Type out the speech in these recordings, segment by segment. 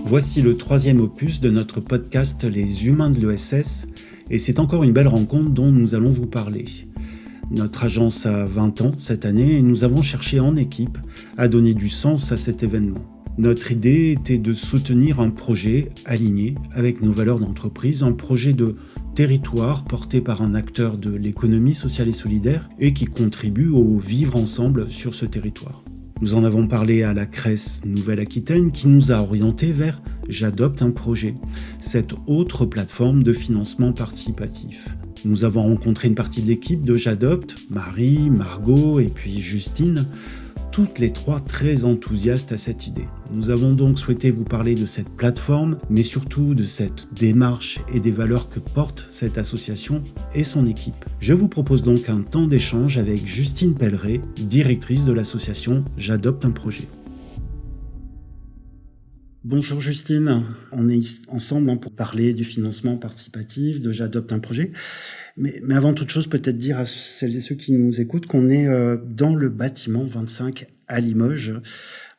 Voici le 3e opus de notre podcast Les Humains de l'ESS, et c'est encore une belle rencontre dont nous allons vous parler. Notre agence a 20 ans cette année et nous avons cherché en équipe à donner du sens à cet événement. Notre idée était de soutenir un projet aligné avec nos valeurs d'entreprise, un projet de territoire porté par un acteur de l'économie sociale et solidaire et qui contribue au vivre ensemble sur ce territoire. Nous en avons parlé à la CRES Nouvelle-Aquitaine qui nous a orientés vers J'adopte un projet, cette autre plateforme de financement participatif. Nous avons rencontré une partie de l'équipe de J'adopte, Marie, Margot et puis Justine, toutes les trois très enthousiastes à cette idée. Nous avons donc souhaité vous parler de cette plateforme, mais surtout de cette démarche et des valeurs que porte cette association et son équipe. Je vous propose donc un temps d'échange avec Justine Pelleret, directrice de l'association J'adopte un projet. Bonjour Justine, on est ensemble pour parler du financement participatif, de J'adopte un projet. Mais avant toute chose, peut-être dire à celles et ceux qui nous écoutent qu'on est dans le bâtiment 25 à Limoges.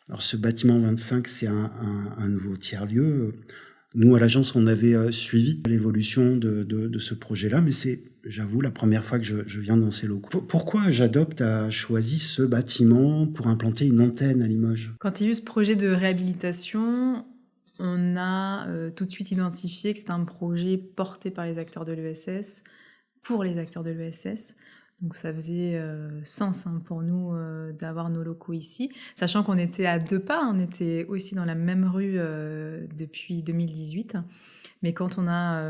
Alors ce bâtiment 25, c'est un nouveau tiers-lieu. Nous, à l'agence, on avait suivi l'évolution de ce projet-là, mais c'est, j'avoue, la première fois que je viens dans ces locaux. Pourquoi J'adopte a choisi ce bâtiment pour implanter une antenne à Limoges ? Quand il y a eu ce projet de réhabilitation, on a tout de suite identifié que c'était un projet porté par les acteurs de l'ESS, pour les acteurs de l'ESS. Donc ça faisait sens pour nous d'avoir nos locaux ici, sachant qu'on était à 2 pas, on était aussi dans la même rue depuis 2018. Mais quand on a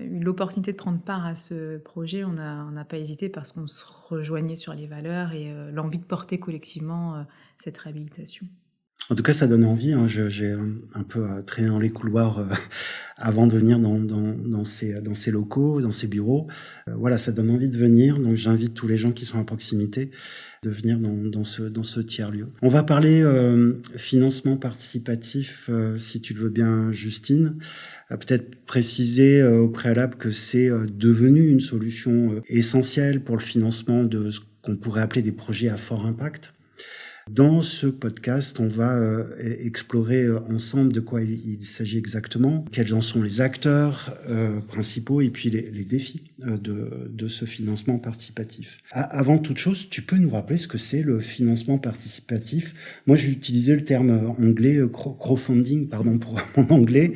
eu l'opportunité de prendre part à ce projet, on n'a pas hésité parce qu'on se rejoignait sur les valeurs et l'envie de porter collectivement cette réhabilitation. En tout cas, ça donne envie. J'ai un peu traîné dans les couloirs avant de venir dans ces locaux, dans ces bureaux. Voilà, ça donne envie de venir. Donc, j'invite tous les gens qui sont à proximité de venir dans ce tiers-lieu. On va parler financement participatif, si tu le veux bien, Justine. Peut-être préciser au préalable que c'est devenu une solution essentielle pour le financement de ce qu'on pourrait appeler des projets à fort impact. Dans ce podcast, on va explorer ensemble de quoi il s'agit exactement, quels en sont les acteurs principaux et puis les défis de ce financement participatif. Avant toute chose, tu peux nous rappeler ce que c'est le financement participatif ? Moi, j'ai utilisé le terme anglais crowdfunding, pardon pour mon anglais.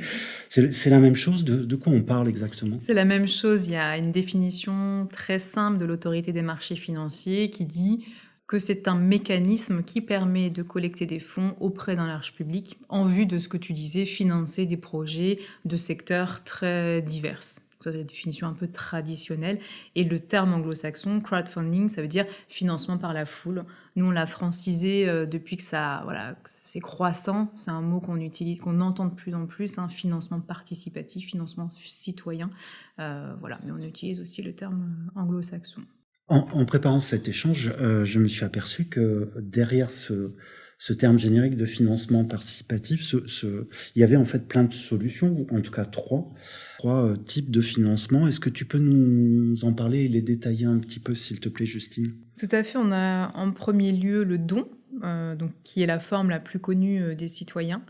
C'est la même chose, de quoi on parle exactement ? C'est la même chose, il y a une définition très simple de l'autorité des marchés financiers qui dit que c'est un mécanisme qui permet de collecter des fonds auprès d'un large public en vue de ce que tu disais, financer des projets de secteurs très divers. C'est la définition un peu traditionnelle. Et le terme anglo-saxon, crowdfunding, ça veut dire financement par la foule. Nous, on l'a francisé depuis que c'est croissant. C'est un mot qu'on utilise, qu'on entend de plus en plus, financement participatif, financement citoyen. Mais on utilise aussi le terme anglo-saxon. En préparant cet échange, je me suis aperçu que derrière ce terme générique de financement participatif, il y avait en fait plein de solutions, en tout cas trois types de financement. Est-ce que tu peux nous en parler et les détailler un petit peu, s'il te plaît, Justine ? Tout à fait. On a en premier lieu le don, qui est la forme la plus connue des citoyens.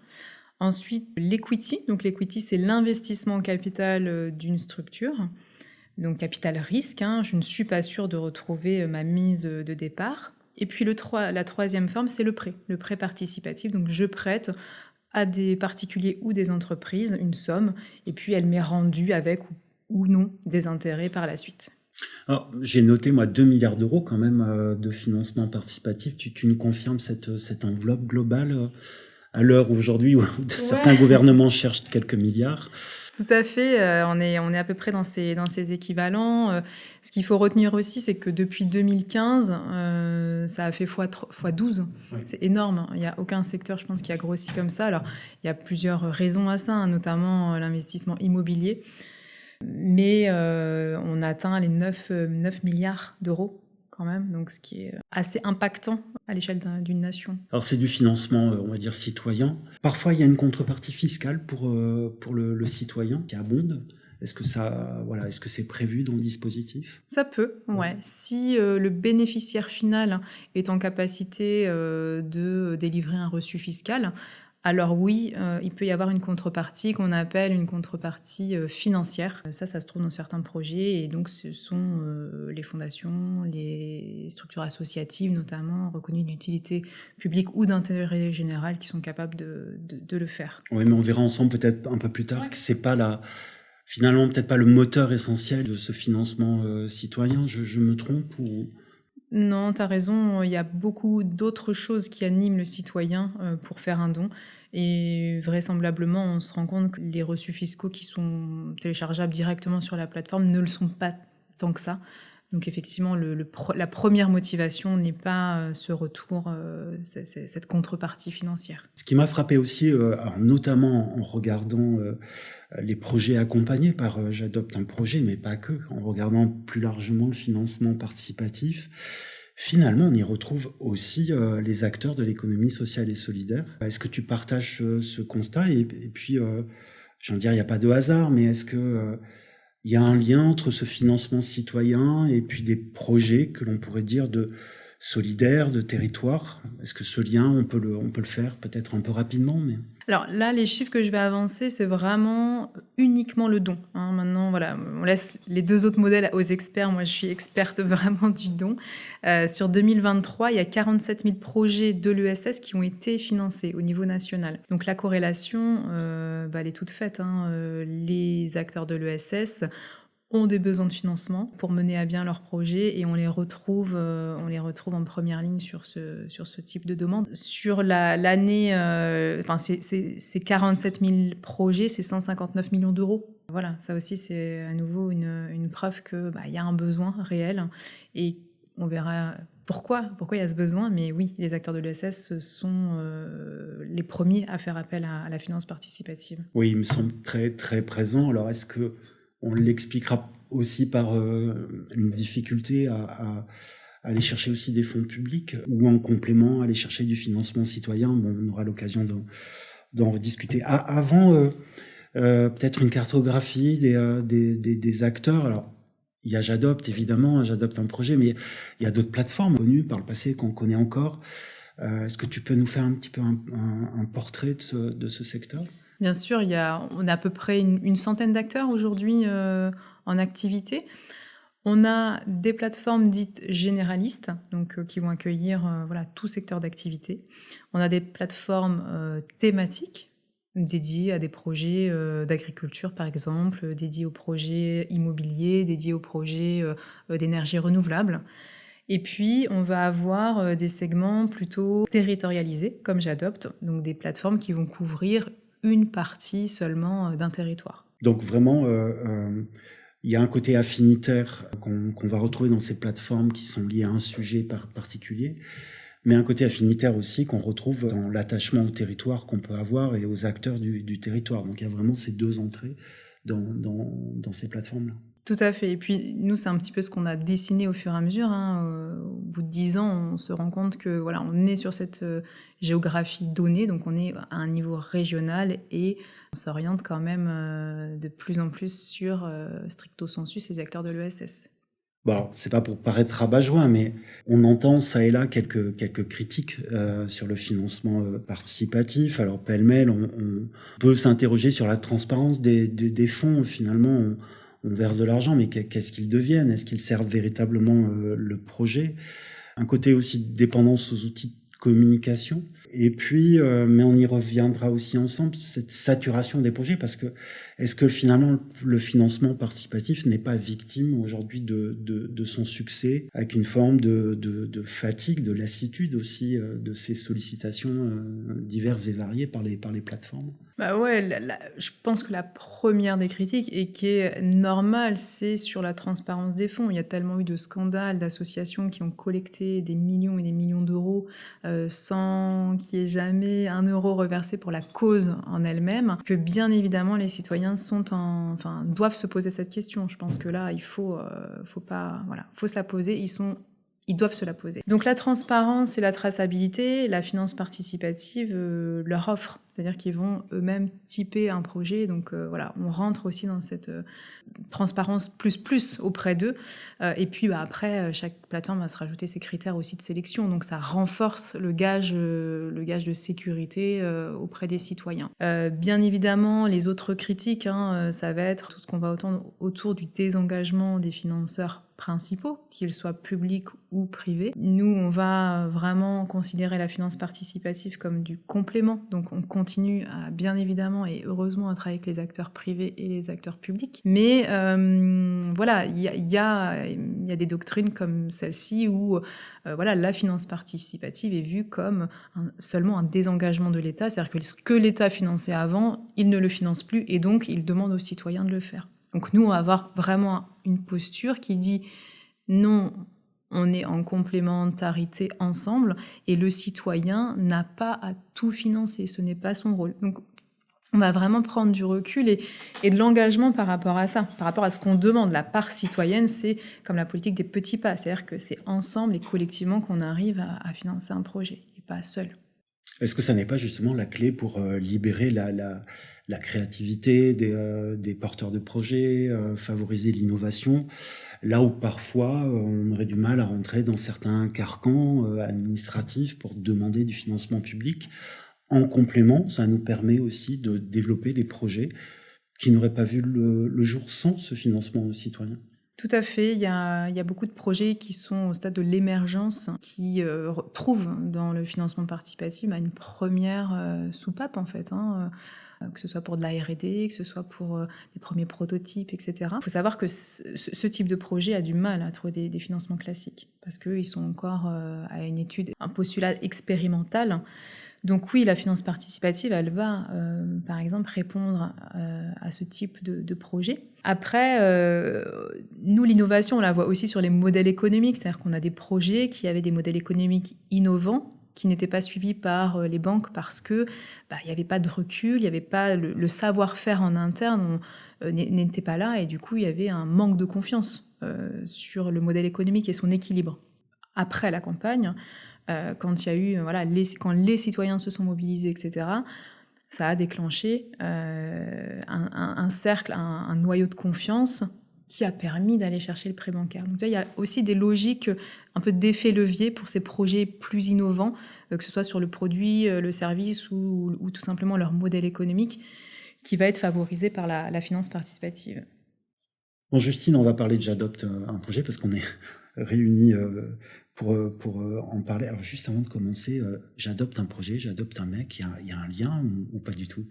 Ensuite, l'equity. Donc l'equity, c'est l'investissement en capital d'une structure. Donc capital risque, je ne suis pas sûre de retrouver ma mise de départ. Et puis la troisième forme, c'est le prêt participatif. Donc je prête à des particuliers ou des entreprises une somme, et puis elle m'est rendue avec ou non des intérêts par la suite. Alors, j'ai noté, moi, 2 milliards d'euros quand même de financement participatif. Tu nous confirmes cette enveloppe globale à l'heure aujourd'hui où certains gouvernements cherchent quelques milliards ? Tout à fait, on est à peu près dans ces équivalents. Ce qu'il faut retenir aussi, c'est que depuis 2015, ça a fait fois 12. Oui. C'est énorme. Il n'y a aucun secteur, je pense, qui a grossi comme ça. Alors, il y a plusieurs raisons à ça, notamment l'investissement immobilier. Mais on atteint les 9 milliards d'euros quand même, donc ce qui est assez impactant à l'échelle d'une nation. Alors c'est du financement, on va dire, citoyen. Parfois, il y a une contrepartie fiscale pour le citoyen qui abonde. Est-ce que c'est prévu dans le dispositif ? Ça peut, ouais. Si le bénéficiaire final est en capacité de délivrer un reçu fiscal, Alors oui, il peut y avoir une contrepartie qu'on appelle une contrepartie financière. Ça se trouve dans certains projets et donc ce sont les fondations, les structures associatives notamment, reconnues d'utilité publique ou d'intérêt général qui sont capables de le faire. Oui, mais on verra ensemble peut-être un peu plus tard que c'est pas finalement peut-être pas le moteur essentiel de ce financement citoyen. Je me trompe ou... Non, tu as raison, il y a beaucoup d'autres choses qui animent le citoyen pour faire un don. Et vraisemblablement, on se rend compte que les reçus fiscaux qui sont téléchargeables directement sur la plateforme ne le sont pas tant que ça. Donc effectivement, la première motivation n'est pas ce retour, cette contrepartie financière. Ce qui m'a frappé aussi, alors notamment en regardant les projets accompagnés par J'adopte un projet, mais pas que, en regardant plus largement le financement participatif, finalement, on y retrouve aussi les acteurs de l'économie sociale et solidaire. Est-ce que tu partages ce constat et puis, j'en dirais, il n'y a pas de hasard, mais est-ce que il y a un lien entre ce financement citoyen et puis des projets que l'on pourrait dire de solidaires, de territoire? Est-ce que ce lien, on peut le faire peut-être un peu rapidement, mais... Alors là, les chiffres que je vais avancer, c'est vraiment uniquement le don. Maintenant, voilà, on laisse les deux autres modèles aux experts. Moi, je suis experte vraiment du don. Sur 2023, il y a 47 000 projets de l'ESS qui ont été financés au niveau national. Donc la corrélation, elle est toute faite. Les acteurs de l'ESS ont des besoins de financement pour mener à bien leurs projets et on les retrouve en première ligne sur ce type de demande. Sur l'année, ces 47 000 projets, c'est 159 millions d'euros. Voilà, ça aussi c'est à nouveau une preuve que y a un besoin réel et on verra pourquoi il y a ce besoin. Mais oui, les acteurs de l'ESS sont les premiers à faire appel à la finance participative. Oui, il me semble très, très présent. Alors est-ce que on l'expliquera aussi par une difficulté à aller chercher aussi des fonds publics ou en complément aller chercher du financement citoyen? Bon, on aura l'occasion d'en rediscuter. Avant, peut-être une cartographie des acteurs. Alors, il y a J'adopte, évidemment, J'adopte un projet, mais il y a d'autres plateformes connues par le passé qu'on connaît encore. Est-ce que tu peux nous faire un petit peu un portrait de ce secteur ? Bien sûr, on a à peu près une centaine d'acteurs aujourd'hui en activité. On a des plateformes dites généralistes, donc qui vont accueillir tout secteur d'activité. On a des plateformes thématiques dédiées à des projets d'agriculture, par exemple, dédiées aux projets immobiliers, dédiées aux projets d'énergie renouvelable. Et puis, on va avoir des segments plutôt territorialisés, comme J'adopte, donc des plateformes qui vont couvrir une partie seulement d'un territoire. Donc vraiment, il y a un côté affinitaire qu'on va retrouver dans ces plateformes qui sont liées à un sujet particulier, mais un côté affinitaire aussi qu'on retrouve dans l'attachement au territoire qu'on peut avoir et aux acteurs du territoire. Donc il y a vraiment ces deux entrées dans ces plateformes-là. Tout à fait. Et puis nous, c'est un petit peu ce qu'on a dessiné au fur et à mesure. Au bout de 10 ans, on se rend compte que on est sur cette géographie donnée, donc on est à un niveau régional et on s'oriente quand même de plus en plus sur stricto sensu ces acteurs de l'ESS. Bon, c'est pas pour paraître rabat-joie, mais on entend ça et là quelques critiques sur le financement participatif. Alors pêle-mêle, on peut s'interroger sur la transparence des fonds. Finalement, on verse de l'argent, mais qu'est-ce qu'ils deviennent? Est-ce qu'ils servent véritablement le projet? Un côté aussi de dépendance aux outils de communication. Et puis, mais on y reviendra aussi ensemble, cette saturation des projets, parce que est-ce que finalement le financement participatif n'est pas victime aujourd'hui de son succès, avec une forme de fatigue, de lassitude aussi de ces sollicitations diverses et variées par les plateformes? Je pense que la première des critiques, et qui est normale, c'est sur la transparence des fonds. Il y a tellement eu de scandales d'associations qui ont collecté des millions et des millions d'euros sans qu'il y ait jamais un euro reversé pour la cause en elle-même, que bien évidemment les citoyens doivent se poser cette question. Je pense que là, il faut se la poser. Ils doivent se la poser. Donc la transparence et la traçabilité, la finance participative leur offre c'est-à-dire qu'ils vont eux-mêmes typer un projet. Donc voilà, on rentre aussi dans cette transparence plus auprès d'eux. Et puis après, chaque plateforme va se rajouter ses critères aussi de sélection. Donc ça renforce le gage de sécurité auprès des citoyens. Bien évidemment, les autres critiques, ça va être tout ce qu'on va entendre autour du désengagement des financeurs principaux, qu'ils soient publics ou privés. Nous, on va vraiment considérer la finance participative comme du complément. Donc, on continue à, bien évidemment et heureusement, à travailler avec les acteurs privés et les acteurs publics. Mais voilà, il y a des doctrines comme celle-ci où la finance participative est vue comme seulement un désengagement de l'État. C'est-à-dire que ce que l'État finançait avant, il ne le finance plus et donc il demande aux citoyens de le faire. Donc nous, on va avoir vraiment une posture qui dit non, on est en complémentarité ensemble et le citoyen n'a pas à tout financer, ce n'est pas son rôle. Donc on va vraiment prendre du recul et de l'engagement par rapport à ça, par rapport à ce qu'on demande. La part citoyenne, c'est comme la politique des petits pas, c'est-à-dire que c'est ensemble et collectivement qu'on arrive à financer un projet et pas seul. Est-ce que ça n'est pas justement la clé pour libérer la créativité des porteurs de projets, favoriser l'innovation, là où parfois on aurait du mal à rentrer dans certains carcans administratifs pour demander du financement public? En complément, ça nous permet aussi de développer des projets qui n'auraient pas vu le jour sans ce financement citoyen. Tout à fait, il y a beaucoup de projets qui sont au stade de l'émergence, qui trouvent dans le financement participatif une première soupape en fait, que ce soit pour de la R&D, que ce soit pour des premiers prototypes, etc. Il faut savoir que ce type de projet a du mal à trouver des financements classiques, parce qu'ils sont encore à une étude, un postulat expérimental. Donc oui, la finance participative, elle va, par exemple, répondre à ce type de projet. Après, nous, l'innovation, on la voit aussi sur les modèles économiques, c'est-à-dire qu'on a des projets qui avaient des modèles économiques innovants, qui n'étaient pas suivis par les banques parce que il n'y avait pas de recul, il n'y avait pas le savoir-faire en interne n'était pas là, et du coup, il y avait un manque de confiance sur le modèle économique et son équilibre. Après la campagne, quand il y a eu, quand les citoyens se sont mobilisés, etc., ça a déclenché un cercle, un noyau de confiance qui a permis d'aller chercher le prêt bancaire. Donc là, il y a aussi des logiques, un peu d'effet levier pour ces projets plus innovants, que ce soit sur le produit, le service ou tout simplement leur modèle économique, qui va être favorisé par la finance participative. Bon, Justine, on va parler de J'adopte un projet parce qu'on est réunis pour en parler. Alors juste avant de commencer, j'adopte un projet, j'adopte un mec, il y a un lien ou pas du tout?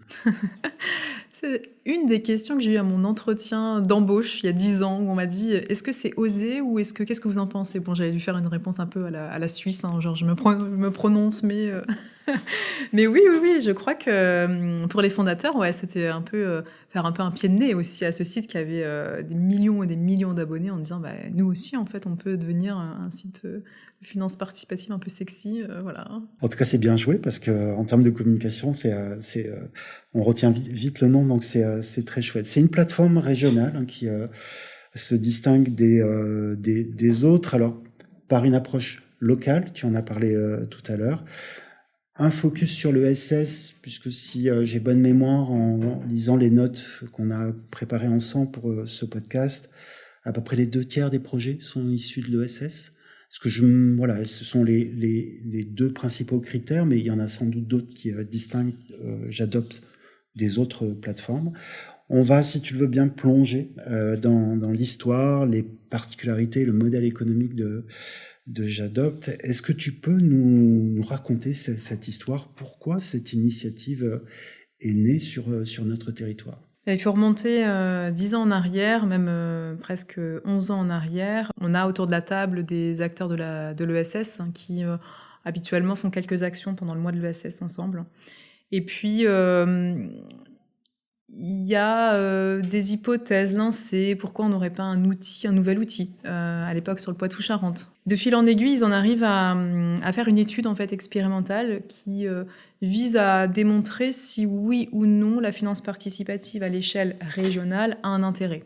C'est une des questions que j'ai eues à mon entretien d'embauche il y a 10 ans, où on m'a dit « Est-ce que c'est osé ou qu'est-ce que vous en pensez ?» Bon, j'avais dû faire une réponse un peu à la Suisse, genre je me prononce, mais... Mais oui, je crois que pour les fondateurs, c'était un peu faire un peu un pied de nez aussi à ce site qui avait des millions et des millions d'abonnés, en disant nous aussi, en fait, on peut devenir un site de finance participative un peu sexy, voilà. En tout cas, c'est bien joué parce que en termes de communication, on retient vite le nom, donc c'est très chouette. C'est une plateforme régionale qui se distingue des autres, alors par une approche locale, tu en as parlé tout à l'heure. Un focus sur le SS, puisque si j'ai bonne mémoire en lisant les notes qu'on a préparées ensemble pour ce podcast, à peu près les 2/3 des projets sont issus de l'ESS. Parce que ce sont les deux principaux critères, mais il y en a sans doute d'autres qui distinguent J'adopte des autres plateformes. On va, si tu le veux bien, plonger dans l'histoire, les particularités, le modèle économique de J'adopte. Est-ce que tu peux nous raconter cette histoire? Pourquoi cette initiative est née sur notre territoire? Il faut remonter 10 ans en arrière, même presque 11 ans en arrière. On a autour de la table des acteurs de l'ESS qui habituellement font quelques actions pendant le mois de l'ESS ensemble. Et puis, il y a des hypothèses lancées, pourquoi on n'aurait pas un nouvel outil, à l'époque sur le Poitou-Charentes. De fil en aiguille, ils en arrivent à faire une étude en fait expérimentale qui vise à démontrer si oui ou non la finance participative à l'échelle régionale a un intérêt.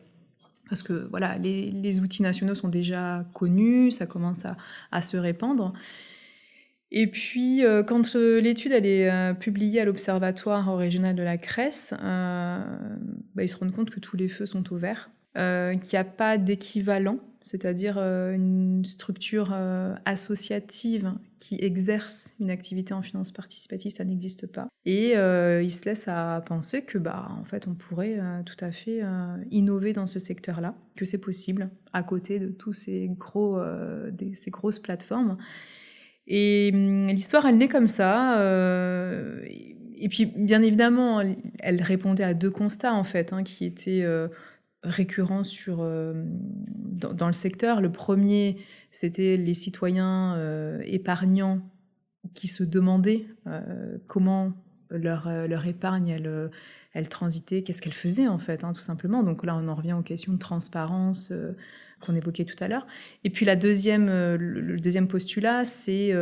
Parce que les outils nationaux sont déjà connus, ça commence à se répandre. Et puis, quand, l'étude elle est, publiée à l'Observatoire régional de la Cresse, ils se rendent compte que tous les feux sont au vert, qu'il y a pas d'équivalent, c'est-à-dire, une structure, associative qui exerce une activité en finance participative, ça n'existe pas. Et ils se laissent à penser que, en fait, on pourrait, tout à fait, innover dans ce secteur-là, que c'est possible, à côté de tous ces ces grosses plateformes. Et l'histoire, elle naît comme ça. Et puis, bien évidemment, elle répondait à 2 constats, en fait, qui étaient récurrents dans le secteur. Le premier, c'était les citoyens épargnants qui se demandaient comment leur épargne, elle transitait, qu'est-ce qu'elle faisait, en fait, tout simplement. Donc là, on en revient aux questions de transparence qu'on évoquait tout à l'heure. Et puis le deuxième postulat, c'est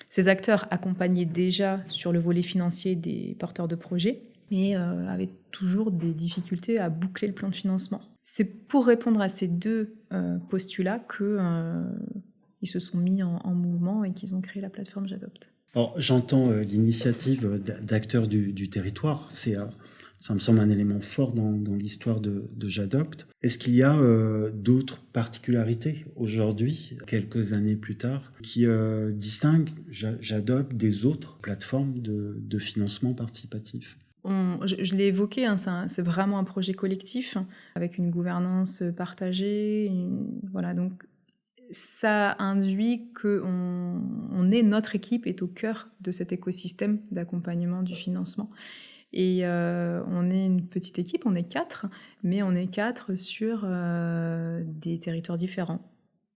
ces acteurs accompagnaient déjà sur le volet financier des porteurs de projets, mais avaient toujours des difficultés à boucler le plan de financement. C'est pour répondre à ces 2 postulats qu'ils se sont mis en mouvement et qu'ils ont créé la plateforme J'adopte. Alors, j'entends l'initiative d'acteurs du territoire. Ça me semble un élément fort dans l'histoire de J'adopte. Est-ce qu'il y a d'autres particularités aujourd'hui, quelques années plus tard, qui distinguent J'adopte des autres plateformes de financement participatif ? Je l'ai évoqué, c'est vraiment un projet collectif avec une gouvernance partagée. Voilà, donc ça induit que notre équipe est au cœur de cet écosystème d'accompagnement du financement. Et on est une petite équipe, on est 4, mais on est 4 sur des territoires différents.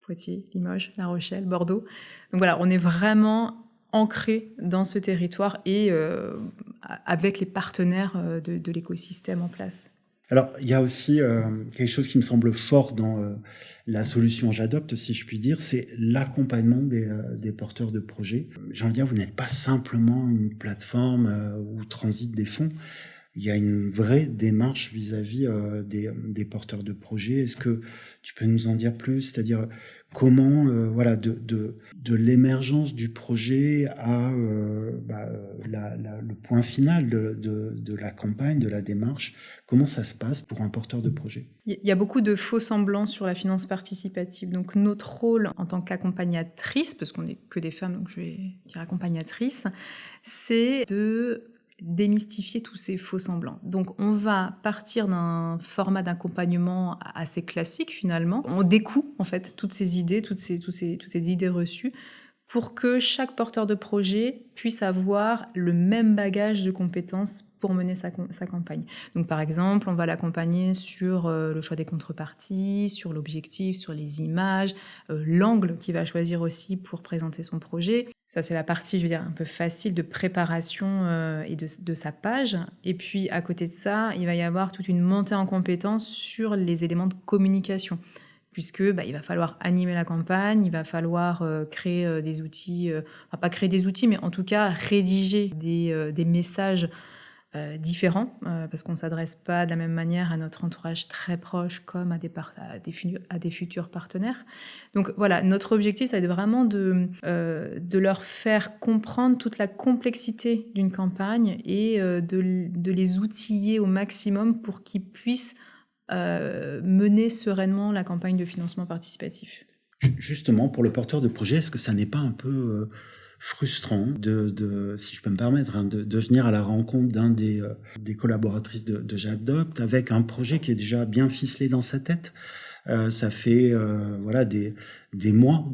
Poitiers, Limoges, La Rochelle, Bordeaux. Donc voilà, on est vraiment ancré dans ce territoire et avec les partenaires de l'écosystème en place. Alors, il y a aussi quelque chose qui me semble fort dans la solution J'adopte, si je puis dire, c'est l'accompagnement des porteurs de projets. J'ai envie de dire, vous n'êtes pas simplement une plateforme où transitent des fonds. Il y a une vraie démarche vis-à-vis des porteurs de projets. Est-ce que tu peux nous en dire plus ? C'est-à-dire comment, de l'émergence du projet à le point final de la campagne, de la démarche, comment ça se passe pour un porteur de projet ? Il y a beaucoup de faux semblants sur la finance participative. Donc notre rôle en tant qu'accompagnatrice, parce qu'on n'est que des femmes, donc je vais dire accompagnatrice, c'est de démystifier tous ces faux semblants. Donc on va partir d'un format d'accompagnement assez classique finalement. On découpe en fait toutes ces idées, toutes ces idées reçues pour que chaque porteur de projet puisse avoir le même bagage de compétences pour mener sa campagne. Donc par exemple, on va l'accompagner sur le choix des contreparties, sur l'objectif, sur les images, l'angle qu'il va choisir aussi pour présenter son projet. Ça, c'est la partie, je veux dire, un peu facile de préparation et de sa page. Et puis, à côté de ça, il va y avoir toute une montée en compétences sur les éléments de communication. Puisque il va falloir animer la campagne, il va falloir créer des outils, pas créer des outils, mais en tout cas rédiger des messages différents, parce qu'on ne s'adresse pas de la même manière à notre entourage très proche comme à des futurs partenaires. Donc voilà, notre objectif, c'est vraiment de leur faire comprendre toute la complexité d'une campagne et de les outiller au maximum pour qu'ils puissent mener sereinement la campagne de financement participatif. Justement, pour le porteur de projet, est-ce que ça n'est pas un peu frustrant si je peux me permettre, de venir à la rencontre d'un des collaboratrices de J'adopte avec un projet qui est déjà bien ficelé dans sa tête? Ça fait des mois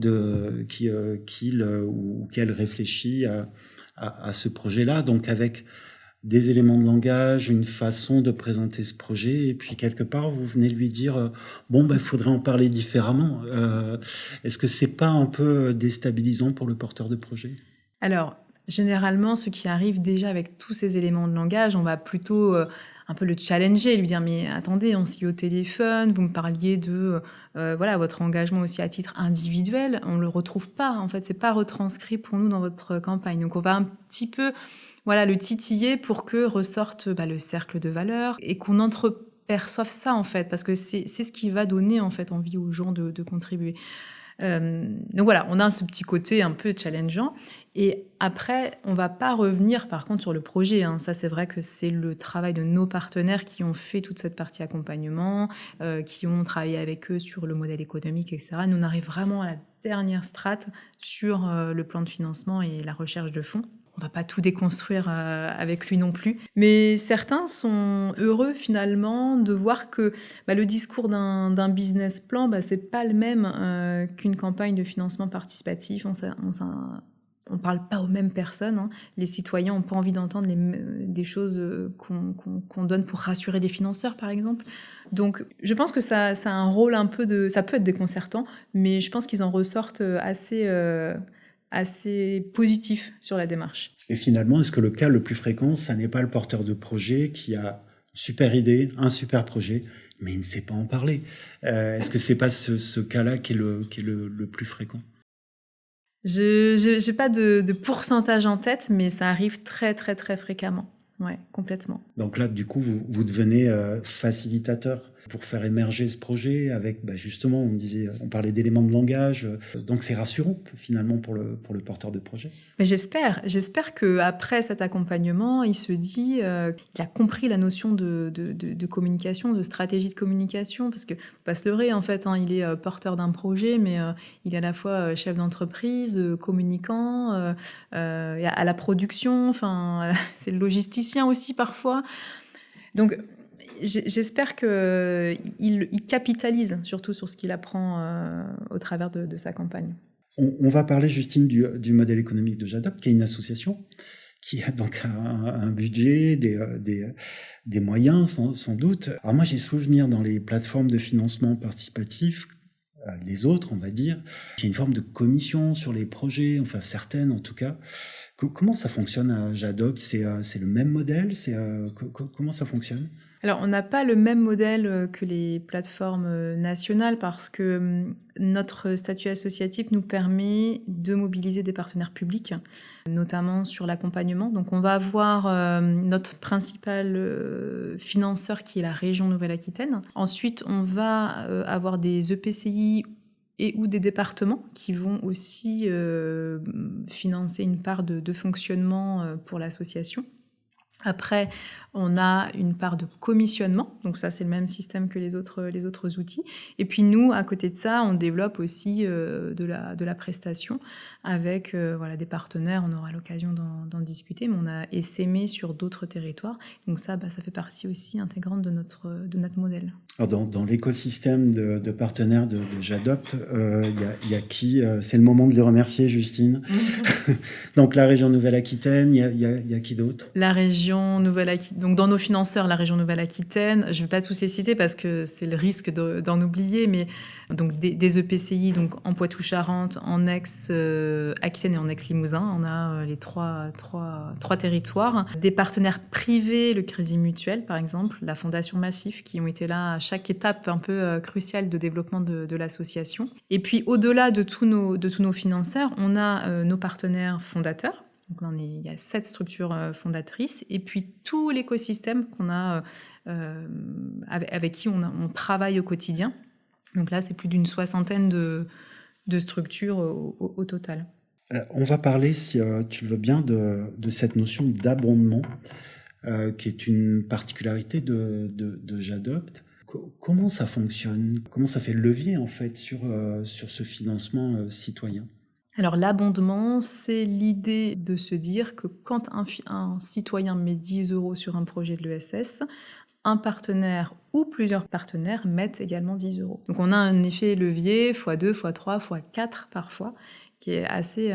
qu'il ou qu'elle réfléchit à ce projet-là, donc avec des éléments de langage, une façon de présenter ce projet, et puis quelque part, vous venez lui dire il faudrait en parler différemment. Est-ce que c'est pas un peu déstabilisant pour le porteur de projet ? Alors, généralement, ce qui arrive déjà avec tous ces éléments de langage, on va plutôt un peu le challenger, lui dire « mais attendez, on s'y est au téléphone, vous me parliez de votre engagement aussi à titre individuel, on le retrouve pas, en fait, c'est pas retranscrit pour nous dans votre campagne. » Donc on va un petit peu le titiller pour que ressorte le cercle de valeurs et qu'on entreperçoive ça, en fait, parce que c'est ce qui va donner en fait envie aux gens de contribuer. Donc voilà, on a ce petit côté un peu challengeant. Et après, on ne va pas revenir par contre sur le projet. Ça, c'est vrai que c'est le travail de nos partenaires qui ont fait toute cette partie accompagnement, qui ont travaillé avec eux sur le modèle économique, etc. Nous, on arrive vraiment à la dernière strate sur le plan de financement et la recherche de fonds. On ne va pas tout déconstruire avec lui non plus. Mais certains sont heureux finalement de voir que le discours d'un business plan, ce n'est pas le même qu'une campagne de financement participatif. On ne parle pas aux mêmes personnes. Les citoyens n'ont pas envie d'entendre des choses qu'on donne pour rassurer des financeurs, par exemple. Donc, je pense que ça a un rôle un peu de... Ça peut être déconcertant, mais je pense qu'ils en ressortent assez positif sur la démarche. Et finalement, est-ce que le cas le plus fréquent, ça n'est pas le porteur de projet qui a une super idée, un super projet, mais il ne sait pas en parler? Est-ce que c'est pas ce cas-là qui est le plus fréquent? Je n'ai pas de pourcentage en tête, mais ça arrive très, très, très fréquemment. Ouais, complètement. Donc là, du coup, vous devenez facilitateur pour faire émerger ce projet avec, justement, on parlait d'éléments de langage. Donc c'est rassurant finalement pour le porteur de projet. Mais j'espère qu'après cet accompagnement, il se dit qu'il a compris la notion de communication, de stratégie de communication, parce que faut pas se leurrer en fait, il est porteur d'un projet, mais il est à la fois chef d'entreprise, communicant, à la production, c'est le logisticien aussi parfois. Donc j'espère qu'il capitalise surtout sur ce qu'il apprend au travers de sa campagne. On va parler, Justine, du modèle économique de J'Adopte, qui est une association qui a donc un budget, des moyens sans doute. Alors moi, j'ai souvenir dans les plateformes de financement participatif, les autres, on va dire, qu'il y a une forme de commission sur les projets, enfin certaines en tout cas. Comment ça fonctionne à J'Adopte? C'est le même modèle? Comment ça fonctionne? Alors, on n'a pas le même modèle que les plateformes nationales parce que notre statut associatif nous permet de mobiliser des partenaires publics, notamment sur l'accompagnement. Donc, on va avoir notre principal financeur qui est la région Nouvelle-Aquitaine. Ensuite, on va avoir des EPCI et ou des départements qui vont aussi financer une part de fonctionnement pour l'association. Après, on a une part de commissionnement, donc ça c'est le même système que les autres outils. Et puis nous, à côté de ça, on développe aussi de la prestation avec des partenaires. On aura l'occasion d'en discuter, mais on a essaimé sur d'autres territoires. Donc ça fait partie aussi intégrante de notre modèle. Alors dans l'écosystème de partenaires de J'Adopte, il y a qui? C'est le moment de les remercier, Justine. Donc la région Nouvelle-Aquitaine, il y a qui d'autre? La région Nouvelle-Aquitaine. Donc dans nos financeurs, la région Nouvelle-Aquitaine, je ne vais pas tous les citer parce que c'est le risque d'en oublier, mais donc des EPCI donc en Poitou-Charentes, en ex-Aquitaine et en ex-Limousin. On a les trois territoires. Des partenaires privés, le Crédit Mutuel par exemple, la Fondation Massif, qui ont été là à chaque étape un peu cruciale de développement de l'association. Et puis au-delà de tous nos financeurs, on a nos partenaires fondateurs. Donc il y a 7 structures fondatrices et puis tout l'écosystème qu'on a avec qui on travaille au quotidien. Donc là, c'est plus d'une soixantaine de structures au total. On va parler, si tu le veux bien, de cette notion d'abondement qui est une particularité de J'Adopte. Comment ça fonctionne? Comment ça fait levier en fait sur ce financement citoyen? Alors l'abondement, c'est l'idée de se dire que quand un citoyen met 10 € sur un projet de l'ESS, un partenaire ou plusieurs partenaires mettent également 10 €. Donc on a un effet levier x2, x3, x4 parfois, qui est assez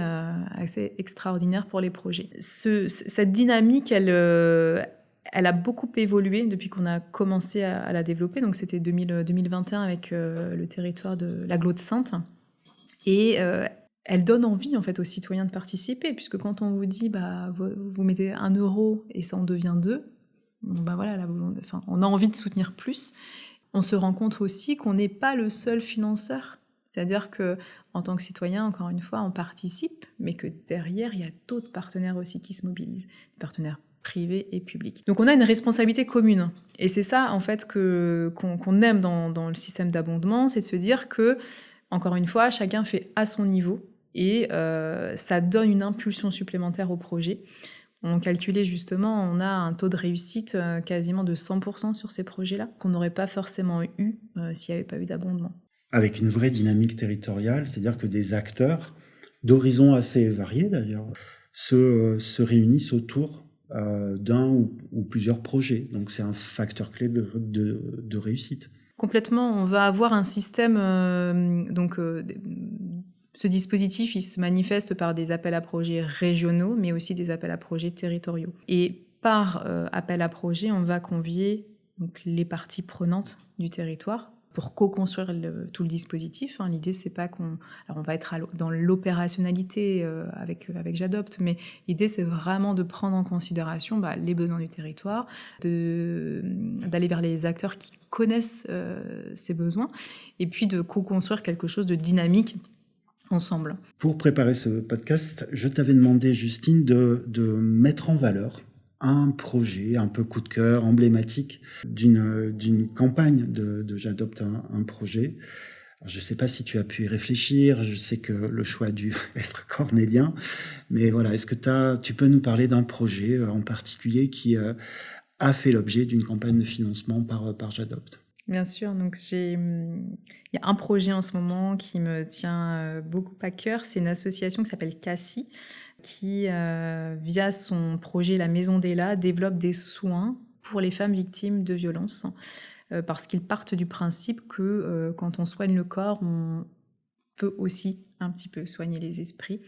extraordinaire pour les projets. Cette dynamique, elle a beaucoup évolué depuis qu'on a commencé à la développer. Donc c'était 2021 avec le territoire de l'Agglo de Saintes. Et elle donne envie en fait aux citoyens de participer, puisque quand on vous dit vous mettez 1 € et ça en devient 2, on a envie de soutenir plus. On se rend compte aussi qu'on n'est pas le seul financeur. C'est-à-dire que en tant que citoyen, encore une fois, on participe, mais que derrière, il y a d'autres partenaires aussi qui se mobilisent, des partenaires privés et publics. Donc on a une responsabilité commune. Et c'est ça, en fait, qu'on aime dans le système d'abondement, c'est de se dire que Encore une fois, chacun fait à son niveau et ça donne une impulsion supplémentaire au projet. On calculait justement, on a un taux de réussite quasiment de 100% sur ces projets-là, qu'on n'aurait pas forcément eu s'il n'y avait pas eu d'abondement. Avec une vraie dynamique territoriale, c'est-à-dire que des acteurs d'horizons assez variés d'ailleurs se réunissent autour d'un ou plusieurs projets. Donc c'est un facteur clé de réussite. Complètement, on va avoir un système, ce dispositif, il se manifeste par des appels à projets régionaux, mais aussi des appels à projets territoriaux. Et par appel à projets, on va convier donc, les parties prenantes du territoire pour co-construire tout le dispositif. L'idée, c'est pas qu'on... Alors, on va être dans l'opérationnalité avec J'adopte, mais l'idée, c'est vraiment de prendre en considération les besoins du territoire, d'aller vers les acteurs qui connaissent ces besoins, et puis de co-construire quelque chose de dynamique ensemble. Pour préparer ce podcast, je t'avais demandé, Justine, de mettre en valeur un projet un peu coup de cœur, emblématique d'une campagne de J'adopte un projet. Alors, je ne sais pas si tu as pu y réfléchir, je sais que le choix a dû être cornélien, mais voilà, est-ce que tu peux nous parler d'un projet en particulier qui a fait l'objet d'une campagne de financement par J'adopte ? Bien sûr, donc il y a un projet en ce moment qui me tient beaucoup à cœur, c'est une association qui s'appelle Cassie, qui, via son projet La Maison d'Ella, développe des soins pour les femmes victimes de violences, parce qu'ils partent du principe que quand on soigne le corps, on peut aussi un petit peu soigner les esprits.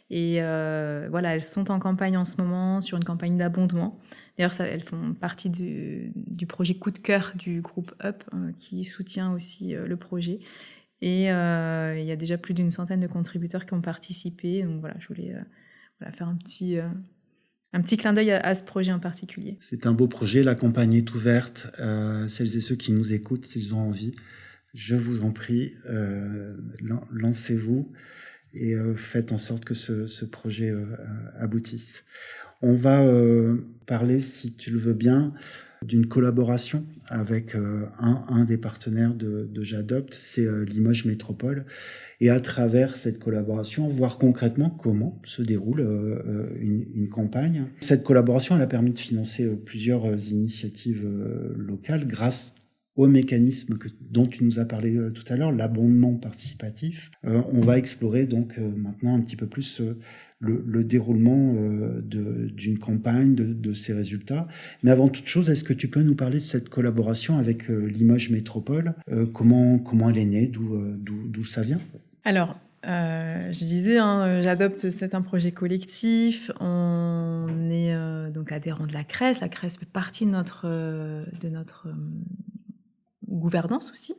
Et voilà, elles sont en campagne en ce moment, sur une campagne d'abondement. D'ailleurs, elles font partie du projet coup de cœur du groupe Up, qui soutient aussi le projet. Et il y a déjà plus d'une centaine de contributeurs qui ont participé. Donc voilà, je voulais faire un petit clin d'œil à ce projet en particulier. C'est un beau projet, la campagne est ouverte. Celles et ceux qui nous écoutent, s'ils ont envie, je vous en prie, lancez-vous et faites en sorte que ce projet aboutisse. On va parler, si tu le veux bien, d'une collaboration avec un des partenaires de J'adopte, c'est Limoges Métropole. Et à travers cette collaboration, voir concrètement comment se déroule une campagne. Cette collaboration, elle a permis de financer plusieurs initiatives locales grâce au mécanisme dont tu nous as parlé tout à l'heure, l'abondement participatif. On va explorer donc maintenant un petit peu plus le déroulement d'une campagne, de ses résultats. Mais avant toute chose, est-ce que tu peux nous parler de cette collaboration avec Limoges Métropole ? Comment elle est née, d'où ça vient ? Alors, je disais, J'adopte, c'est un projet collectif. On est donc adhérent de la CRES. La CRES fait partie de notre gouvernance aussi.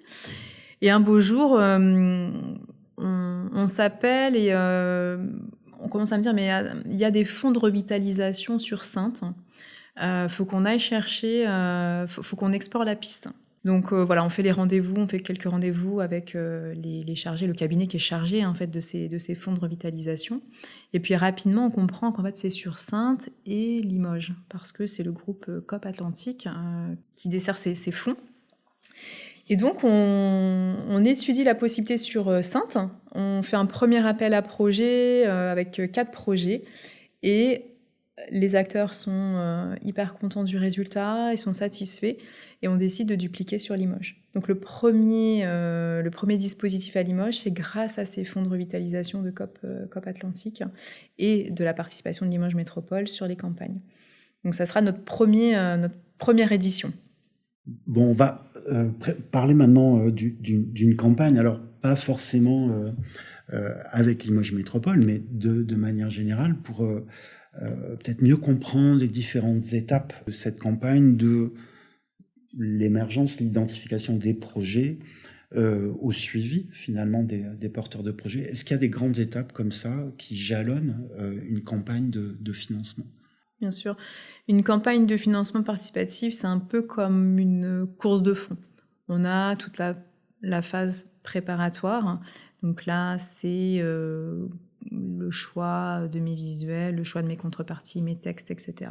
Et un beau jour, on s'appelle et on commence à me dire, mais il y a des fonds de revitalisation sur Saintes. Faut qu'on aille chercher, faut qu'on explore la piste. Donc voilà, on fait les rendez-vous, on fait quelques rendez-vous avec les chargés, le cabinet qui est chargé en fait de ces fonds de revitalisation. Et puis rapidement, on comprend qu'en fait c'est sur Saintes et Limoges, parce que c'est le groupe COP Atlantique qui dessert ces fonds. Et donc on étudie la possibilité sur Saintes. On fait un premier appel à projet avec 4 projets et les acteurs sont hyper contents du résultat, ils sont satisfaits et on décide de dupliquer sur Limoges. Donc le premier dispositif à Limoges, c'est grâce à ces fonds de revitalisation de COP Atlantique et de la participation de Limoges Métropole sur les campagnes. Donc ça sera notre première édition. Bon, on va parler maintenant d'une campagne, alors pas forcément avec Limoges Métropole, mais de manière générale pour peut-être mieux comprendre les différentes étapes de cette campagne, de l'émergence, l'identification des projets, au suivi finalement des porteurs de projets. Est-ce qu'il y a des grandes étapes comme ça qui jalonnent une campagne de financement ? Bien sûr. Une campagne de financement participatif, c'est un peu comme une course de fond. On a toute la phase préparatoire. Donc là, c'est le choix de mes visuels, le choix de mes contreparties, mes textes, etc.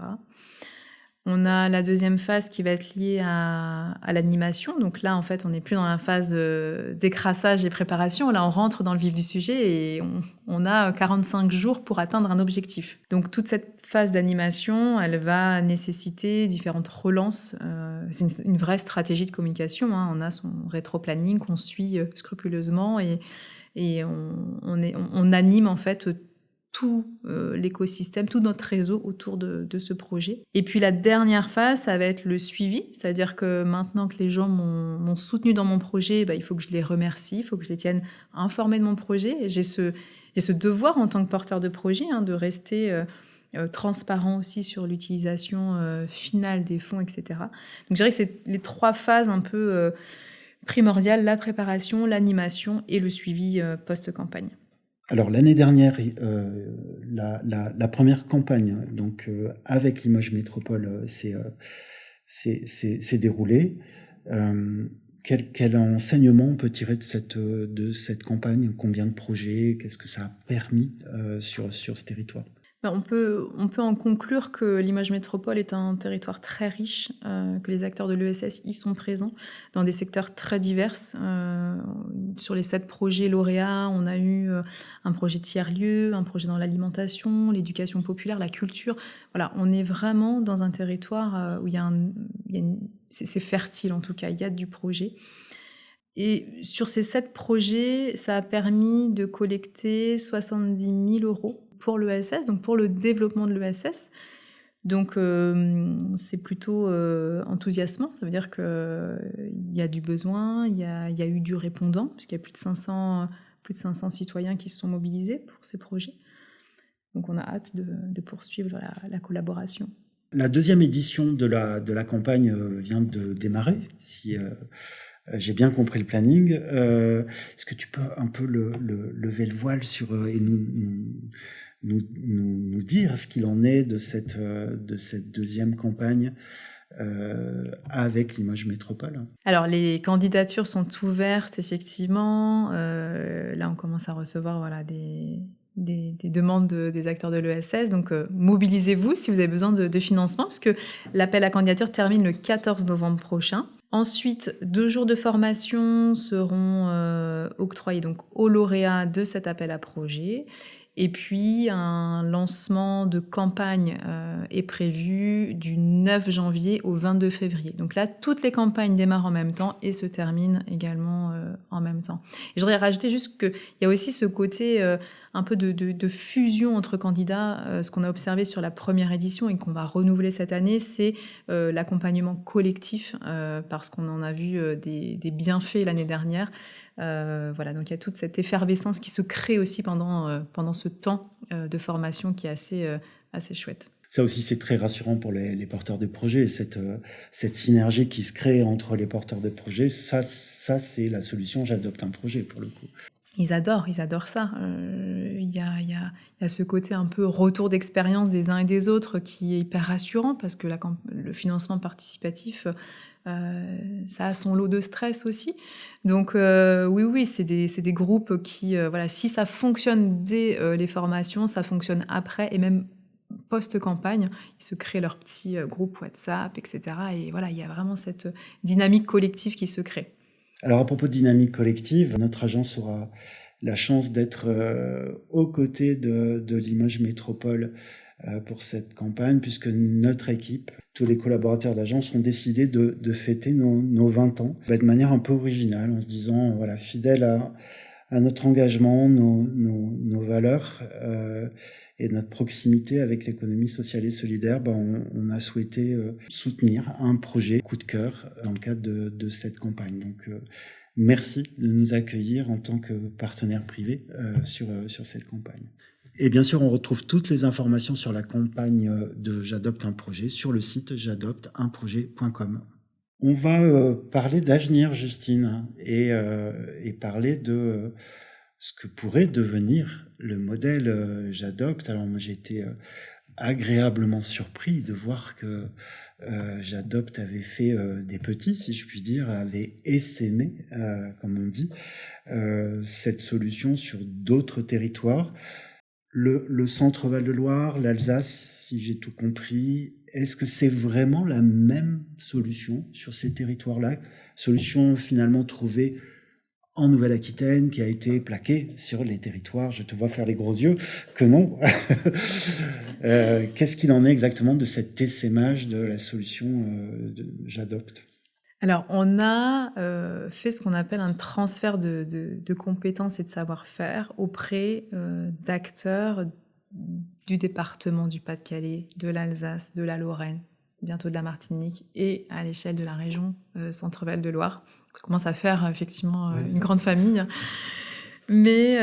On a la deuxième phase qui va être liée à l'animation. Donc là, en fait, on n'est plus dans la phase d'écrassage et préparation. Là, on rentre dans le vif du sujet et on a 45 jours pour atteindre un objectif. Donc toute cette phase d'animation, elle va nécessiter différentes relances. C'est une vraie stratégie de communication, hein. On a son rétro-planning qu'on suit scrupuleusement et on anime en fait tout l'écosystème, tout notre réseau autour de ce projet. Et puis la dernière phase, ça va être le suivi, c'est-à-dire que maintenant que les gens m'ont soutenu dans mon projet, il faut que je les remercie, il faut que je les tienne informés de mon projet. Et j'ai ce devoir en tant que porteur de projet, hein, de rester transparent aussi sur l'utilisation finale des fonds, etc. Donc je dirais que c'est les 3 phases un peu primordiales, la préparation, l'animation et le suivi post-campagne. Alors l'année dernière, la première campagne, donc avec Limoges Métropole, s'est déroulée. Quel enseignement on peut tirer de cette campagne? Combien de projets? Qu'est-ce que ça a permis sur ce territoire? On peut en conclure que Limoges Métropole est un territoire très riche, que les acteurs de l'ESS y sont présents dans des secteurs très divers. Sur les 7 projets lauréats, on a eu un projet tiers-lieu, un projet dans l'alimentation, l'éducation populaire, la culture. Voilà, on est vraiment dans un territoire où c'est fertile en tout cas, il y a du projet. Et sur ces 7 projets, ça a permis de collecter 70 000 € pour l'ESS, donc pour le développement de l'ESS. Donc c'est plutôt enthousiasmant, ça veut dire qu'il y a du besoin, il y a eu du répondant, puisqu'il y a plus de 500 citoyens qui se sont mobilisés pour ces projets. Donc on a hâte de poursuivre la collaboration. La deuxième édition de la campagne vient de démarrer, si j'ai bien compris le planning. Est-ce que tu peux un peu lever le voile et nous dire ce qu'il en est de cette deuxième campagne avec Limoges Métropole? Alors, les candidatures sont ouvertes, effectivement. Là, on commence à recevoir des demandes des acteurs de l'ESS. Donc, mobilisez-vous si vous avez besoin de financement, puisque l'appel à candidature termine le 14 novembre prochain. Ensuite, 2 jours de formation seront octroyés donc, aux lauréats de cet appel à projet. Et puis, un lancement de campagne est prévu du 9 janvier au 22 février. Donc là, toutes les campagnes démarrent en même temps et se terminent également en même temps. Et je voudrais rajouter juste qu'il y a aussi ce côté un peu de fusion entre candidats. Ce qu'on a observé sur la première édition et qu'on va renouveler cette année, c'est l'accompagnement collectif, parce qu'on en a vu des bienfaits l'année dernière. Voilà, donc il y a toute cette effervescence qui se crée aussi pendant ce temps de formation qui est assez chouette. Ça aussi, c'est très rassurant pour les porteurs de projets, cette synergie qui se crée entre les porteurs de projets. Ça c'est la solution, j'adopte un projet pour le coup. Ils adorent ça. Il y a ce côté un peu retour d'expérience des uns et des autres qui est hyper rassurant parce que le financement participatif, ça a son lot de stress aussi. Donc oui, c'est des groupes qui, si ça fonctionne dès les formations, ça fonctionne après et même post-campagne, ils se créent leur petit groupe WhatsApp, etc. Et voilà, il y a vraiment cette dynamique collective qui se crée. Alors à propos de dynamique collective, notre agence aura la chance d'être aux côtés de Limoges Métropole pour cette campagne, puisque notre équipe, tous les collaborateurs d'agence ont décidé de fêter nos 20 ans de manière un peu originale, en se disant, voilà, fidèle à notre engagement, nos valeurs et notre proximité avec l'économie sociale et solidaire, on a souhaité soutenir un projet coup de cœur dans le cadre de cette campagne. Donc, merci de nous accueillir en tant que partenaire privé sur cette campagne. Et bien sûr, on retrouve toutes les informations sur la campagne de J'adopte un projet sur le site j'adopteunprojet.com. On va parler d'avenir, Justine, et parler de ce que pourrait devenir le modèle J'adopte. Alors moi, j'ai été agréablement surpris de voir que J'adopte avait fait des petits, si je puis dire, avait essaimé, comme on dit, cette solution sur d'autres territoires. Le centre Val-de-Loire, l'Alsace, si j'ai tout compris. Est-ce que c'est vraiment la même solution sur ces territoires-là? Solution finalement trouvée en Nouvelle-Aquitaine, qui a été plaquée sur les territoires. Je te vois faire les gros yeux, que non. Qu'est-ce qu'il en est exactement de cet essaimage de la solution J'adopte? Alors, on a fait ce qu'on appelle un transfert de compétences et de savoir-faire auprès d'acteurs du département du Pas-de-Calais, de l'Alsace, de la Lorraine, bientôt de la Martinique et à l'échelle de la région Centre-Val de Loire. On commence à faire effectivement une grande famille. Mais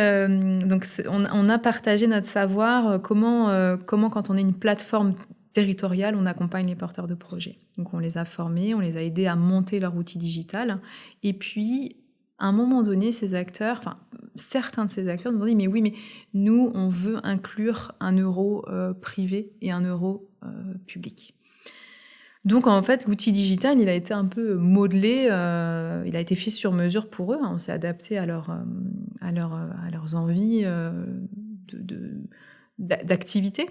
donc on a partagé notre savoir, comment quand on est une plateforme territoriale, on accompagne les porteurs de projets. Donc on les a formés, on les a aidés à monter leur outil digital. Et puis, à un moment donné, certains de ces acteurs nous ont dit « mais oui, mais nous, on veut inclure un euro privé et un euro public ». Donc en fait, l'outil digital, il a été un peu modelé, il a été fait sur mesure pour eux. On s'est adapté à leurs envies d'activité.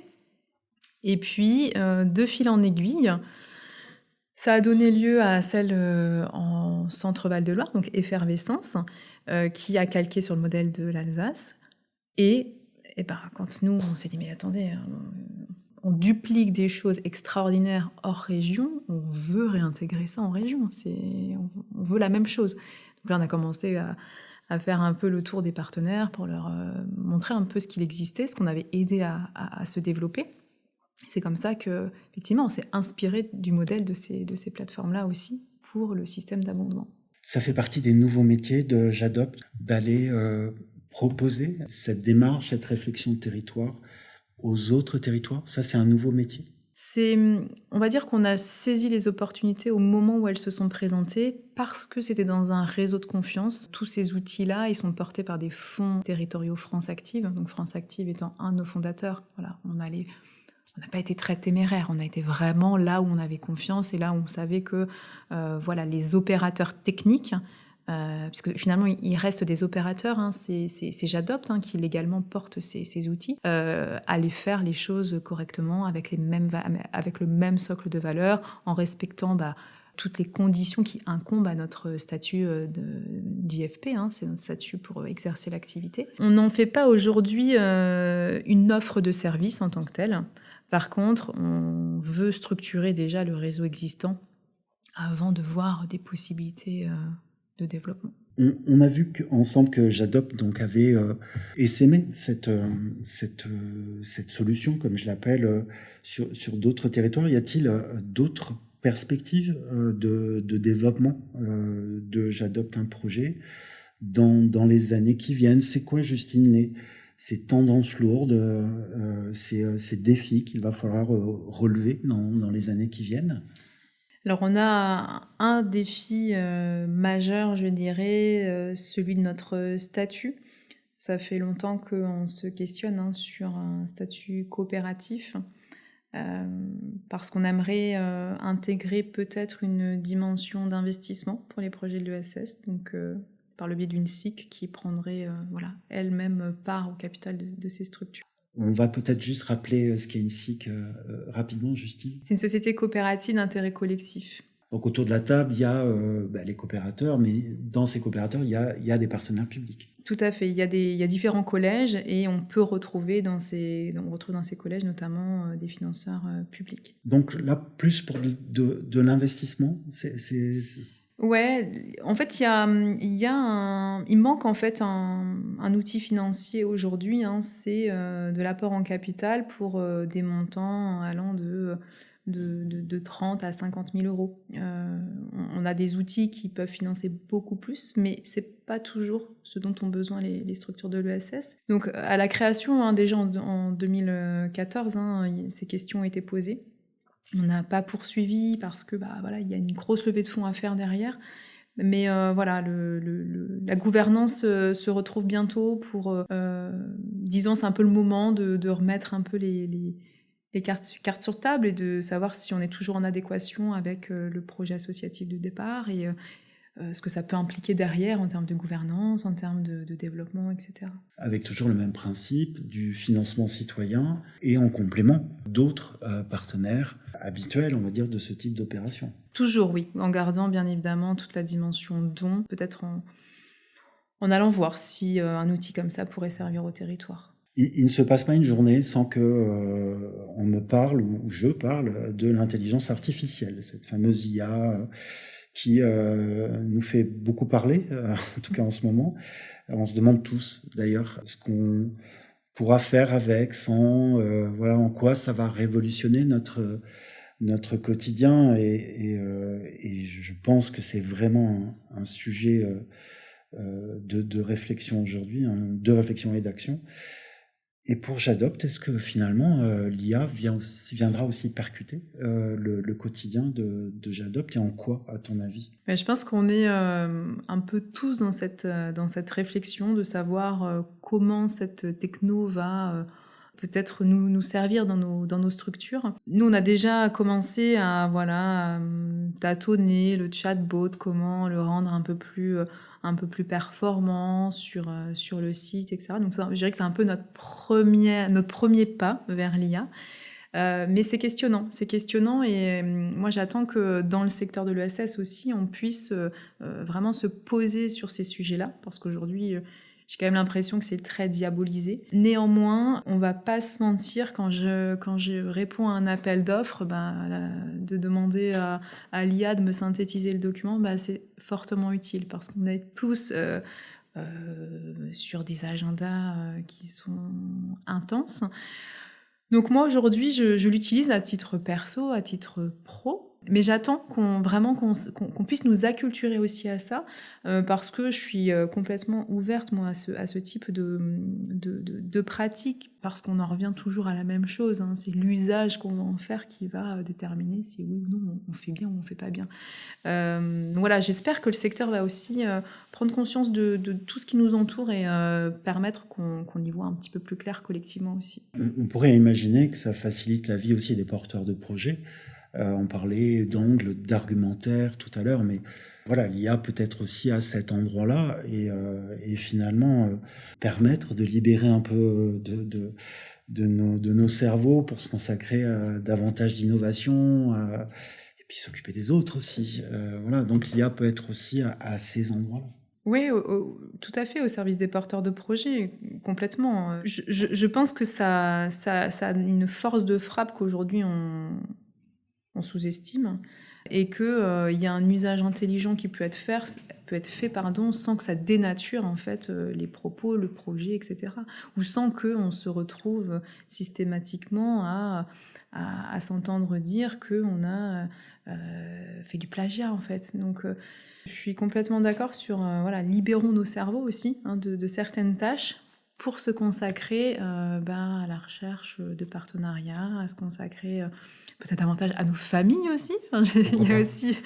Et puis, de fil en aiguille, ça a donné lieu à celle en Centre-Val de Loire, donc Effervescence, qui a calqué sur le modèle de l'Alsace. Et quand nous, on s'est dit, mais attendez, on duplique des choses extraordinaires hors région, on veut réintégrer ça en région, on veut la même chose. Donc là, on a commencé à faire un peu le tour des partenaires pour leur montrer un peu ce qu'il existait, ce qu'on avait aidé à se développer. C'est comme ça qu'effectivement, on s'est inspiré du modèle de ces plateformes-là aussi pour le système d'abondement. Ça fait partie des nouveaux métiers de J'adopte, d'aller proposer cette démarche, cette réflexion de territoire aux autres territoires. Ça, c'est un nouveau métier. On va dire qu'on a saisi les opportunités au moment où elles se sont présentées parce que c'était dans un réseau de confiance. Tous ces outils-là, ils sont portés par des fonds territoriaux France Active. Donc France Active étant un de nos fondateurs, voilà, on n'a pas été très téméraire. On a été vraiment là où on avait confiance et là où on savait que les opérateurs techniques, puisque finalement il reste des opérateurs, c'est J'adopte qui légalement porte ces outils, allaient faire les choses correctement avec le même socle de valeurs, en respectant toutes les conditions qui incombent à notre statut d'IFP, c'est notre statut pour exercer l'activité. On n'en fait pas aujourd'hui une offre de service en tant que telle. Par contre, on veut structurer déjà le réseau existant avant de voir des possibilités de développement. On a vu ensemble que J'adopte donc avait essaimé cette solution, comme je l'appelle, sur d'autres territoires. Y a-t-il d'autres perspectives de développement de J'adopte un projet dans les années qui viennent? C'est quoi, Justine, ces tendances lourdes, ces défis qu'il va falloir relever dans les années qui viennent? Alors on a un défi majeur, je dirais, celui de notre statut. Ça fait longtemps qu'on se questionne sur un statut coopératif parce qu'on aimerait intégrer peut-être une dimension d'investissement pour les projets de l'ESS, donc par le biais d'une SIC qui prendrait elle-même part au capital de ces structures. On va peut-être juste rappeler ce qu'est une SIC rapidement, Justine. C'est une société coopérative d'intérêt collectif. Donc autour de la table, il y a les coopérateurs, mais dans ces coopérateurs, il y a des partenaires publics. Tout à fait. Il y a différents collèges et on peut retrouver dans ces collèges notamment des financeurs publics. Donc là, plus pour de l'investissement, Ouais, en fait, il manque en fait un outil financier aujourd'hui. C'est de l'apport en capital pour des montants allant de 30 à 50 000 euros. On a des outils qui peuvent financer beaucoup plus, mais c'est pas toujours ce dont ont besoin les structures de l'ESS. Donc, à la création, déjà en 2014, ces questions ont été posées. On n'a pas poursuivi parce que il y a une grosse levée de fonds à faire derrière. Mais la gouvernance se retrouve bientôt pour, disons, c'est un peu le moment de remettre un peu les cartes sur table et de savoir si on est toujours en adéquation avec le projet associatif de départ et ce que ça peut impliquer derrière en termes de gouvernance, en termes de développement, etc. Avec toujours le même principe du financement citoyen et en complément d'autres partenaires habituels, on va dire, de ce type d'opération. Toujours, oui, en gardant bien évidemment toute la dimension don, peut-être en allant voir si un outil comme ça pourrait servir au territoire. Il ne se passe pas une journée sans que on me parle ou je parle de l'intelligence artificielle, cette fameuse IA qui nous fait beaucoup parler, en tout cas en ce moment. On se demande tous, d'ailleurs, ce qu'on pourra faire avec, sans, voilà, en quoi ça va révolutionner notre quotidien. Et je pense que c'est vraiment un sujet de réflexion aujourd'hui, de réflexion et d'action. Et pour J'adopte, est-ce que finalement l'IA viendra aussi percuter le quotidien de J'adopte, et en quoi, à ton avis? Mais je pense qu'on est un peu tous dans cette réflexion de savoir comment cette techno va peut-être nous servir dans nos structures. Nous, on a déjà commencé à tâtonner le chatbot, comment le rendre un peu plus performant sur le site, etc. Donc ça, je dirais que c'est un peu notre premier pas vers l'IA. Mais c'est questionnant et moi j'attends que dans le secteur de l'ESS aussi, on puisse vraiment se poser sur ces sujets-là, parce qu'aujourd'hui, j'ai quand même l'impression que c'est très diabolisé. Néanmoins, on va pas se mentir, quand je réponds à un appel d'offres, de demander à l'IA de me synthétiser le document, c'est fortement utile, parce qu'on est tous sur des agendas qui sont intenses. Donc moi aujourd'hui, je l'utilise à titre perso, à titre pro, mais j'attends qu'on puisse nous acculturer aussi à ça, parce que je suis complètement ouverte moi à ce type de pratique, parce qu'on en revient toujours à la même chose, hein. C'est l'usage qu'on va en faire qui va déterminer si oui ou non on fait bien ou on fait pas bien. Donc voilà, j'espère que le secteur va aussi prendre conscience de tout ce qui nous entoure et permettre qu'on y voit un petit peu plus clair collectivement aussi. On pourrait imaginer que ça facilite la vie aussi des porteurs de projets. On parlait d'angles, d'argumentaire tout à l'heure, mais voilà, l'IA peut être aussi à cet endroit-là et finalement permettre de libérer un peu de nos cerveaux pour se consacrer à davantage d'innovation, et puis s'occuper des autres aussi. Voilà, donc l'IA peut être aussi à ces endroits-là. Oui, tout à fait, au service des porteurs de projets, complètement. Je pense que ça a une force de frappe qu'aujourd'hui on sous-estime, et qu'il y a un usage intelligent qui peut être fait sans que ça dénature en fait les propos, le projet, etc. Ou sans qu'on se retrouve systématiquement à s'entendre dire qu'on a fait du plagiat en fait. Donc je suis complètement d'accord sur libérons nos cerveaux aussi de certaines tâches pour se consacrer à la recherche de partenariats, à se consacrer peut-être davantage à nos familles aussi. Il y a aussi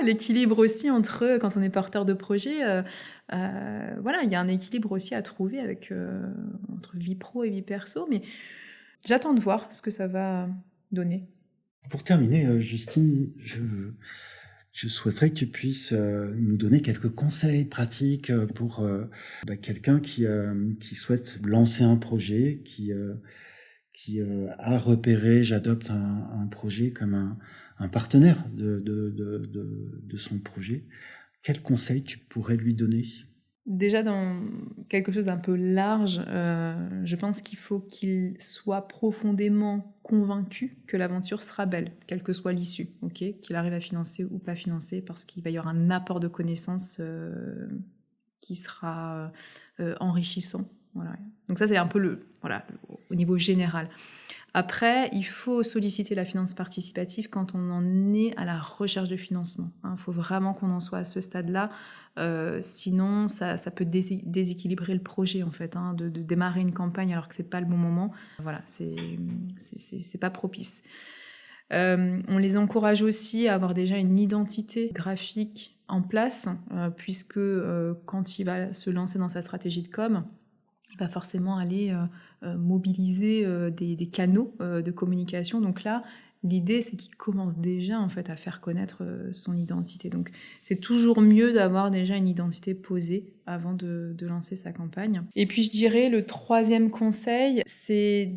l'équilibre aussi entre, quand on est porteur de projet, il y a un équilibre aussi à trouver entre vie pro et vie perso, mais j'attends de voir ce que ça va donner. Pour terminer, Justine, je souhaiterais que tu puisses nous donner quelques conseils pratiques pour quelqu'un qui souhaite lancer un projet, qui a repéré J'adopte un projet comme un partenaire de son projet. Quels conseils tu pourrais lui donner ? Déjà, dans quelque chose d'un peu large, je pense qu'il faut qu'il soit profondément convaincu que l'aventure sera belle, quelle que soit l'issue, qu'il arrive à financer ou pas financer, parce qu'il va y avoir un apport de connaissances qui sera enrichissant. Voilà. Donc ça, c'est un peu au niveau général. Après, il faut solliciter la finance participative quand on en est à la recherche de financement. Il faut vraiment qu'on en soit à ce stade-là. Sinon, ça peut déséquilibrer le projet, en fait, de démarrer une campagne alors que c'est pas le bon moment. Voilà, c'est pas propice. On les encourage aussi à avoir déjà une identité graphique en place, puisque quand il va se lancer dans sa stratégie de com', il va forcément aller mobiliser des canaux de communication. Donc là, L'idée, c'est qu'il commence déjà en fait à faire connaître son identité. Donc, c'est toujours mieux d'avoir déjà une identité posée avant de lancer sa campagne. Et puis, je dirais, le troisième conseil, c'est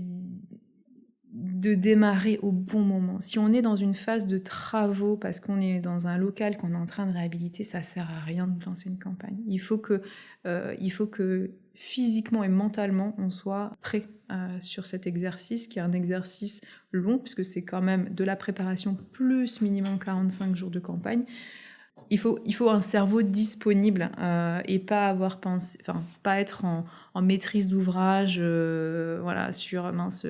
de démarrer au bon moment. Si on est dans une phase de travaux, parce qu'on est dans un local qu'on est en train de réhabiliter, ça sert à rien de lancer une campagne. Il faut que physiquement et mentalement, on soit prêt sur cet exercice, qui est un exercice long, puisque c'est quand même de la préparation plus minimum 45 jours de campagne. Il faut un cerveau disponible et pas être en maîtrise d'ouvrage, sur mince.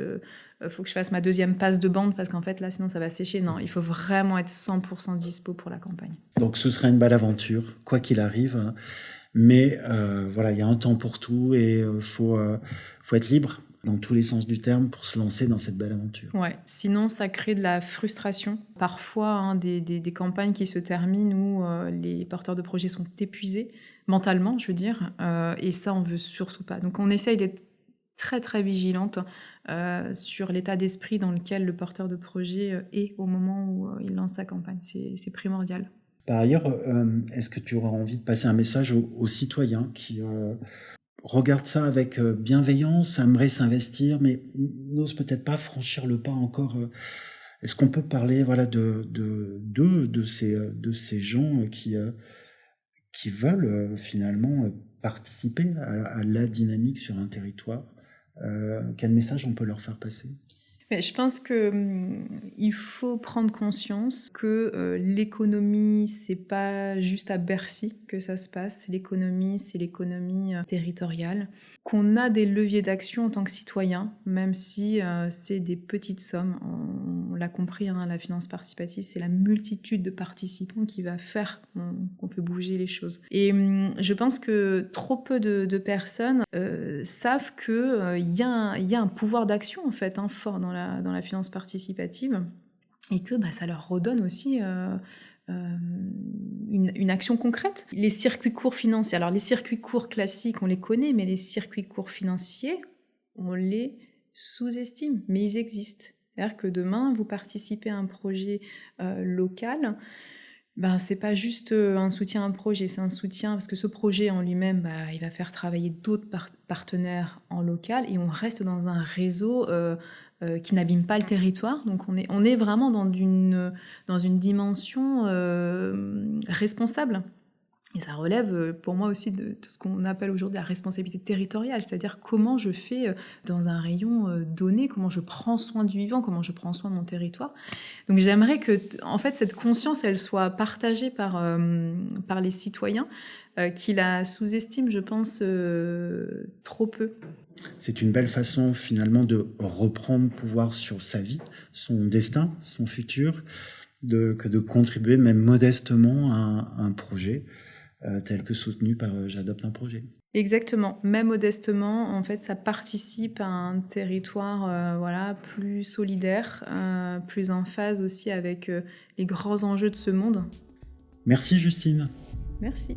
Faut que je fasse ma deuxième passe de bande parce qu'en fait là sinon ça va sécher. Non, il faut vraiment être 100% dispo pour la campagne. Donc ce sera une belle aventure, quoi qu'il arrive. Mais il y a un temps pour tout et faut être libre dans tous les sens du terme pour se lancer dans cette belle aventure. Ouais, sinon ça crée de la frustration. Parfois, des campagnes qui se terminent où les porteurs de projets sont épuisés, mentalement je veux dire, et ça on veut surtout pas. Donc on essaye d'être très très vigilante sur l'état d'esprit dans lequel le porteur de projet est au moment où il lance sa campagne. C'est primordial. Par ailleurs, est-ce que tu auras envie de passer un message aux citoyens qui regardent ça avec bienveillance, aimeraient s'investir, mais n'osent peut-être pas franchir le pas encore? Est-ce qu'on peut parler de ces gens qui veulent finalement participer à la dynamique sur un territoire? Quel message on peut leur faire passer? Mais je pense qu'il faut prendre conscience que l'économie, c'est pas juste à Bercy que ça se passe. L'économie, c'est l'économie territoriale. Qu'on a des leviers d'action en tant que citoyen, même si c'est des petites sommes. On l'a compris, la finance participative, c'est la multitude de participants qui va faire qu'on peut bouger les choses. Et je pense que trop peu de personnes savent qu'il y a un pouvoir d'action en fait, fort dans la finance participative et que ça leur redonne aussi une action concrète. Les circuits courts financiers, alors les circuits courts classiques, on les connaît, mais les circuits courts financiers, on les sous-estime, mais ils existent. C'est-à-dire que demain, vous participez à un projet local, c'est pas juste un soutien à un projet, c'est un soutien parce que ce projet en lui-même, il va faire travailler d'autres partenaires en local et on reste dans un réseau qui n'abîme pas le territoire. Donc on est vraiment dans une dimension responsable. Et ça relève pour moi aussi de tout ce qu'on appelle aujourd'hui la responsabilité territoriale, c'est-à-dire comment je fais dans un rayon donné, comment je prends soin du vivant, comment je prends soin de mon territoire. Donc j'aimerais que en fait, cette conscience, elle soit partagée par les citoyens qui la sous-estiment, je pense, trop peu. C'est une belle façon finalement de reprendre pouvoir sur sa vie, son destin, son futur, que de contribuer même modestement à un projet tel que soutenu par J'adopte un projet. Exactement, même modestement, en fait, ça participe à un territoire plus solidaire, plus en phase aussi avec les grands enjeux de ce monde. Merci Justine. Merci.